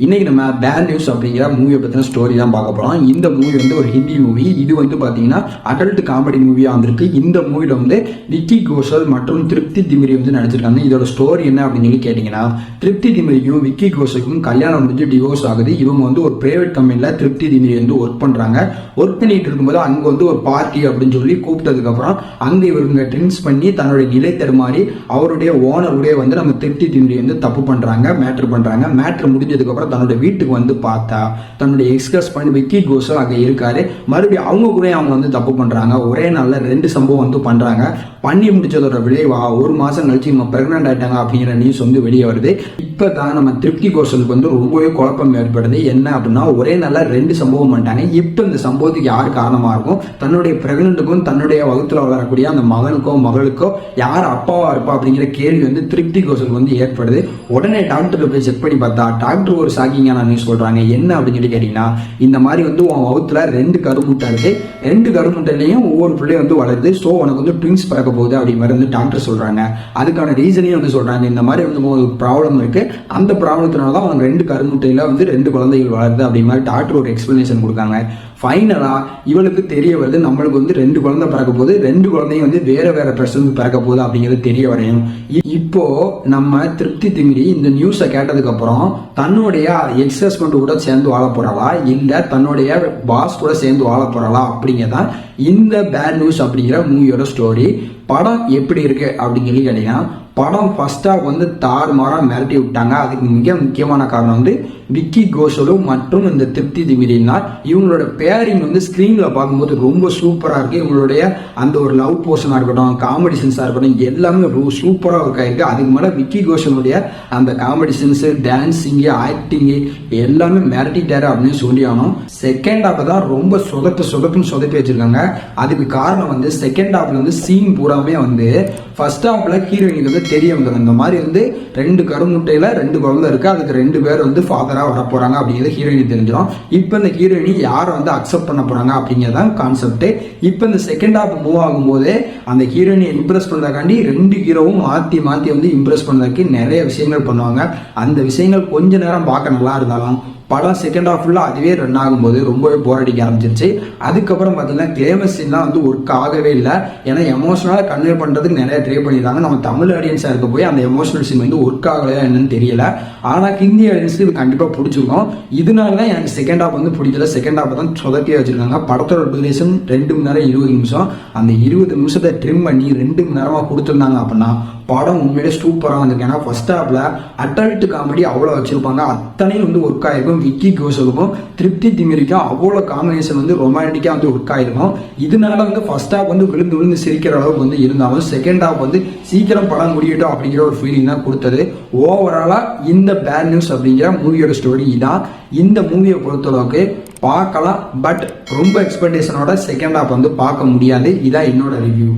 இன்னைக்கு நம்ம bad news அப்படிங்கிற மூவியை பற்றின ஸ்டோரி தான் பார்க்க போகிறோம். இந்த மூவி வந்து ஒரு ஹிந்தி மூவி. இது வந்து பார்த்தீங்கன்னா அடல்ட் காமெடி மூவியாக வந்திருக்கு. இந்த மூவியில் வந்து விக்கி கோஷல் மற்றும் திருப்தி திமிரி வந்து நடிச்சிருக்காங்க. இதோட ஸ்டோரி என்ன அப்படின்னு சொல்லி கேட்டிங்கன்னா, திருப்தி திமிரிக்கும் விக்கி கோஷலுக்கும் கல்யாணம் முடிஞ்சு டிவோர்ஸ் ஆகுது. இவங்க வந்து ஒரு பிரைவேட் கம்பெனியில் திருப்தி திமிரி வந்து ஒர்க் பண்ணுறாங்க. ஒர்க் பண்ணிட்டு இருக்கும்போது அங்கே வந்து ஒரு பார்ட்டி அப்படின்னு சொல்லி கூப்பிட்டதுக்கப்புறம் அங்கே இவங்க ட்ரிங்க்ஸ் பண்ணி தன்னுடைய நிலை தருமாறி அவருடைய ஓனருடைய வந்து நம்ம திருப்தி திமிரி வந்து தப்பு பண்ணுறாங்க, மேட்ரு பண்ணுறாங்க. மேட்ரு முடிஞ்சதுக்கப்புறம் தன்னுடைய வீட்டுக்கு வந்து பார்த்தா தன்னுடைய எக்ஸ்கிரஸ் பண்ணி விக்கி கோஷல் அங்கே இருக்காரு. மறுபடியும் அவங்க கூட அவங்க வந்து தப்பு பண்றாங்க. ஒரே நாள்ல 2 சம்பவம் வந்து பண்றாங்க. பண்ணி முடிச்சதோட விளைவா 1 மாசம் கழிச்சு இவங்க பிரெக்னென்ட் ஆயிட்டாங்க அப்படிங்கிற நியூஸ் வந்து வெளியே வருது. இப்பதான் நம்ம திருப்தி கோஷலுக்கு வந்து ரொம்பவே குழப்பம் ஏற்படுது. என்ன அப்படின்னா, ஒரே நாள்ல 2 சம்பவம் பண்ணிட்டாங்க. இப்போ இந்த சம்பவத்துக்கு யார் காரணமா இருக்கும்? தன்னுடைய பிரெக்னென்ட்டுக்கும் தன்னுடைய வகுத்துல வளரக்கூடிய அந்த மகனுக்கோ மகளுக்கோ யார் அப்பாவா இருப்பா அப்படிங்கிற கேள்வி வந்து திருப்தி கோஷலுக்கு வந்து ஏற்படுது. உடனே டாக்டர் போய் செக் பண்ணி பார்த்தா டாக்டர் ஒரு ஷாக்கிங்கான நியூஸ் சொல்றாங்க. என்ன அப்படின்னு சொல்லி கேட்டீங்கன்னா, இந்த மாதிரி வந்து உன் வகுத்துல 2 கருமுட்டை இருக்கு. 2 கருமுட்டையிலையும் ஒவ்வொரு பிள்ளையும் வந்து வளருது. ஸோ உனக்கு வந்து ட்வின்ஸ் பிறக்க போகுது அப்படி மாதிரி வந்து டாக்டர் சொல்றாங்க. அதுக்கான ரீசனையும் வந்து சொல்றாங்க. இந்த மாதிரி வந்து ஒரு ப்ராப்ளம் இருக்கு. அந்த ப்ராப்ளத்தினால தான் அவங்க 2 கருமுட்டையில வந்து 2 குழந்தைகள் வளருது அப்படி மாதிரி டாக்டர் ஒரு எக்ஸ்பிளனேஷன் கொடுக்காங்க. ஃபைனலா இவளுக்கு தெரிய வருது, நம்மளுக்கு வந்து 2 குழந்தை பிறக்க போகுது. 2 குழந்தையும் வந்து வேற வேற பிரச்சனை பிறக்க போகுது அப்படிங்கிறது தெரிய வரையும். இப்போ நம்ம திருப்தி திமிரி இந்த நியூஸை கேட்டதுக்கு அப்புறம் தன்னுடைய எக்ஸ் ஹஸ்பண்ட் கூட சேர்ந்து வாழ போறாளா, இல்ல தன்னுடைய பாஸ் கூட சேர்ந்து வாழ போறாளா அப்படிங்கிறதான் இந்த பேட் நியூஸ் அப்படிங்கிற மூவியோட ஸ்டோரி. படம் எப்படி இருக்கு அப்படின்னு சொல்லி கேட்டீங்கன்னா, படம் ஃபர்ஸ்ட் ஹாஃப் வந்து தாறுமாறா மிரட்டி விட்டாங்க. அதுக்கு மிக முக்கியமான காரணம் வந்து விக்கி கோஷலும் மற்றும் இந்த திருப்தி திமிரினா இவங்களோட பேரிங் வந்து ஸ்க்ரீன்ல பார்க்கும்போது ரொம்ப சூப்பரா இருக்கு. இவங்களுடைய அந்த ஒரு லவ் போர்ஷனா இருக்கட்டும், காமெடி சீன்ஸா இருக்கட்டும், எல்லாமே சூப்பரா ஒர்க் ஆயிருக்கு. அதுக்கு மேல விக்கி கோஷலுடைய அந்த காமெடி சீன்ஸ், டான்சிங், ஆக்டிங் எல்லாமே மிரட்டிட்டாரு அப்படின்னு சொல்லி ஆகணும். செகண்ட் ஹாஃப் தான் ரொம்ப சொதப்பி வச்சிருக்காங்க. அதுக்கு காரணம் வந்து செகண்ட் ஹாஃப்ல வந்து சீன் பூராமே வந்து ஃபர்ஸ்ட் ஹாஃப்ல ஹீரோயினுக்கு வந்து தெரிய வந்தது. இந்த மாதிரி வந்து 2 கருமுட்டையில 2 குழந்தை இருக்கு, அதுக்கு 2 பேர் வந்து ஃபாதரா வர போறாங்க அப்படிங்கிறது ஹீரோயினுக்கு தெரிஞ்சிடும். இப்போ இந்த ஹீரோயினி யாரை வந்து அக்செப்ட் பண்ண போறாங்க அப்படிங்கிறதான் கான்செப்ட். இப்போ இந்த செகண்ட் ஹாஃப் மூவ் ஆகும் போதே அந்த ஹீரோயினை இம்ப்ரெஸ் பண்றதுக்காண்டி 2 ஹீரோவும் மாத்தி வந்து இம்ப்ரெஸ் பண்றதுக்கு நிறைய விஷயங்கள் பண்ணுவாங்க. அந்த விஷயங்கள் கொஞ்ச நேரம் பார்க்க நல்லா இருந்தாலும் படம் செகண்ட் ஹாஃப் ஃபுல்லாக அதுவே ரன் ஆகும்போது ரொம்பவே போர் அடிக்க ஆரம்பிச்சிருச்சு. அதுக்கப்புறம் பார்த்தீங்கன்னா கிளைமேக்ஸ் சீன்லாம் வந்து ஒர்க் ஆகவே இல்லை. ஏன்னா எமோஷனலாக கன்வே பண்ணுறதுக்கு நிறைய ட்ரை பண்ணியிருந்தாங்க. நம்ம தமிழ் ஆடியன்ஸாக இருக்க போய் அந்த எமோஷனல் சீன் வந்து ஒர்க் ஆகலையா என்னன்னு தெரியல. ஆனால் ஹிந்தி ஆடியன்ஸுக்கு இது கண்டிப்பாக பிடிச்சிருக்கும். இதனால தான் எனக்கு செகண்ட் ஹாஃப் வந்து பிடிக்கல. செகண்ட் ஹாஃப் தான் சொதப்பியாக வச்சிருக்காங்க. படத்தோட டியூரேஷன் 2 மணி நேரம் 20 நிமிஷம். அந்த 20 நிமிஷத்தை ட்ரிம் பண்ணி 2 மணி நேரமாக கொடுத்துருந்தாங்க அப்படின்னா படம் உண்மையிலே சூப்பராக வந்திருக்கு. ஏன்னா ஃபர்ஸ்ட் ஹாஃப்ல அடல்ட் காமெடி அவ்வளோ வச்சிருப்பாங்க. அத்தனையும் வந்து ஒர்க் ஆயிருக்கும். விக்கி கோஷலுக்கும் திருப்தி திமிரிக்கும் அவ்வளோ காம்பினேஷன் வந்து ரொமான்டிக்காக வந்து ஒர்க் ஆயிருக்கும். இதனால வந்து ஃபர்ஸ்ட் ஹாஃப் வந்து விழுந்து சிரிக்கிற அளவுக்கு வந்து இருந்தாலும் செகண்ட் ஹாஃப் வந்து சீக்கிரம் படம் முடியட்டும் அப்படிங்கிற ஒரு ஃபீலிங் தான் கொடுத்தது. ஓவராலா இந்த பேட் நியூஸ் அப்படிங்கிற மூவியோட ஸ்டோரி இதான். இந்த மூவியை பொறுத்தளவுக்கு பார்க்கலாம், பட் ரொம்ப எக்ஸ்பெக்டேஷனோட செகண்ட் ஹாஃப் வந்து பார்க்க முடியாது. இதான் என்னோட ரிவ்யூ.